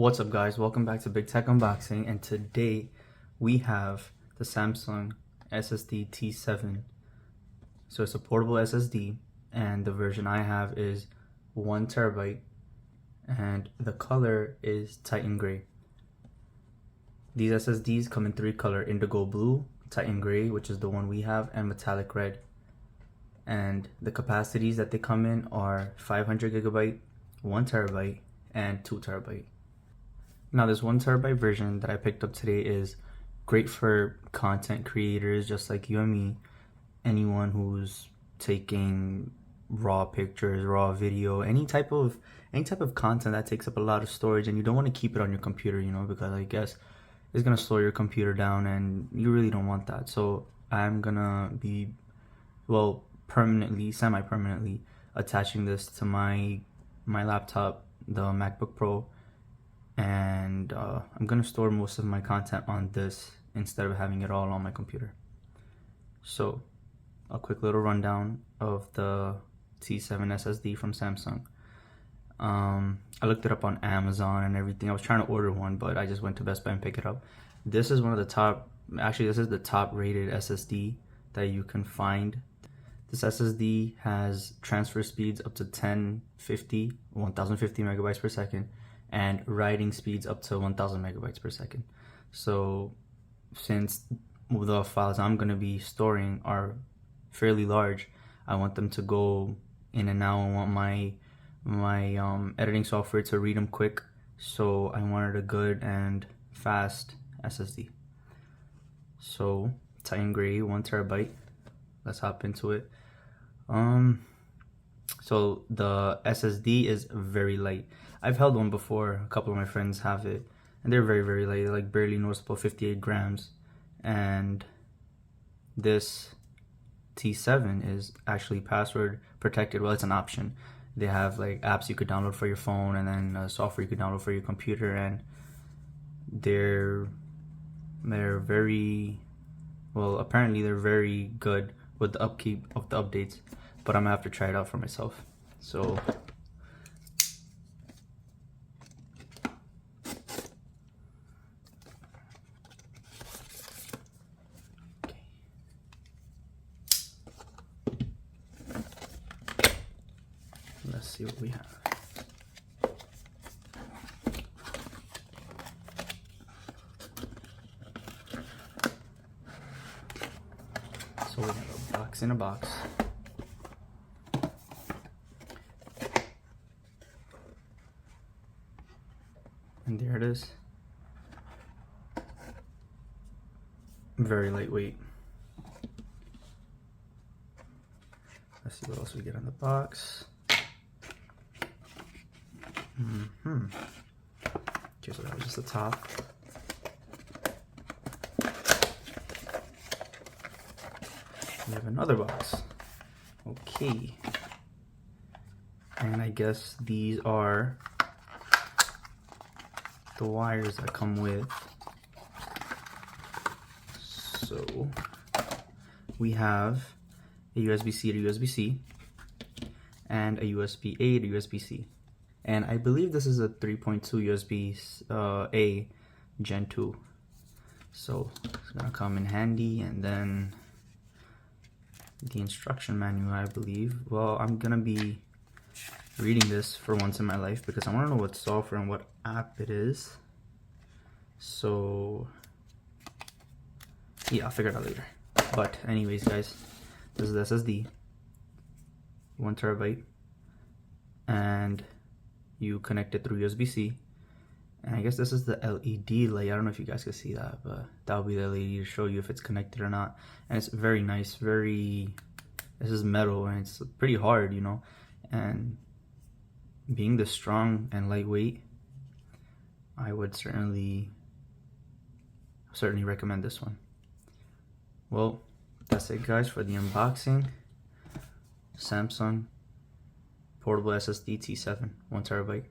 What's up guys, welcome back to Big Tech Unboxing, and today we have the Samsung SSD T7. So it's a portable SSD, and the version I have is 1 terabyte, and the color is Titan Gray. These SSDs come in 3 color: indigo blue, Titan Gray, which is the one we have, and metallic red. And the capacities that they come in are 500 gigabyte, 1 terabyte, and 2 terabyte. Now this 1 terabyte version that I picked up today is great for content creators just like you and me, anyone who's taking raw pictures, raw video, any type of content that takes up a lot of storage, and you don't want to keep it on your computer, you know, because I guess it's gonna slow your computer down and you really don't want that. So I'm gonna be, well, semi-permanently attaching this to my laptop, the MacBook Pro, and I'm gonna store most of my content on this instead of having it all on my computer. So a quick little rundown of the T7 SSD from Samsung. I looked it up on Amazon and everything. I was trying to order one, but I just went to Best Buy and picked it up. This is one of the top, actually this is the top rated SSD that you can find. This SSD has transfer speeds up to 1050 megabytes per second, and writing speeds up to 1000 megabytes per second. So since the files I'm going to be storing are fairly large, I want them to go in and out. I want my editing software to read them quick, so I wanted a good and fast SSD. So Titan Gray, 1 terabyte. Let's hop into it. So the SSD is very light. I've held one before. A couple of my friends have it, and they're very, very light. They're like barely noticeable, 58 grams. And this T7 is actually password protected. Well, it's an option. They have like apps you could download for your phone, and then software you could download for your computer, and they're very, well, apparently they're very good with the upkeep of the updates. But I'm gonna have to try it out for myself. So let's see what we have. So we have a box in a box. And there it is. Very lightweight. Let's see what else we get on the box. Okay, so that was just the top. We have another box. Okay. And I guess these are the wires that come with. So we have a USB-C to USB-C, and a USB-A to USB-C, and I believe this is a 3.2 USB-A Gen 2. So it's gonna come in handy. And then the instruction manual, I believe. Well, I'm gonna be reading this for once in my life because I want to know what software and what app it is. So yeah, I'll figure it out later. But anyways guys, this is the SSD, 1 terabyte, and you connect it through USB-C. And I guess this is the LED light. I don't know if you guys can see that, but that'll be the LED to show you if it's connected or not. And it's very nice, this is metal, and it's pretty hard, you know, and being this strong and lightweight, I would certainly recommend this one. Well, that's it guys for the unboxing. Samsung portable SSD T7, 1 terabyte.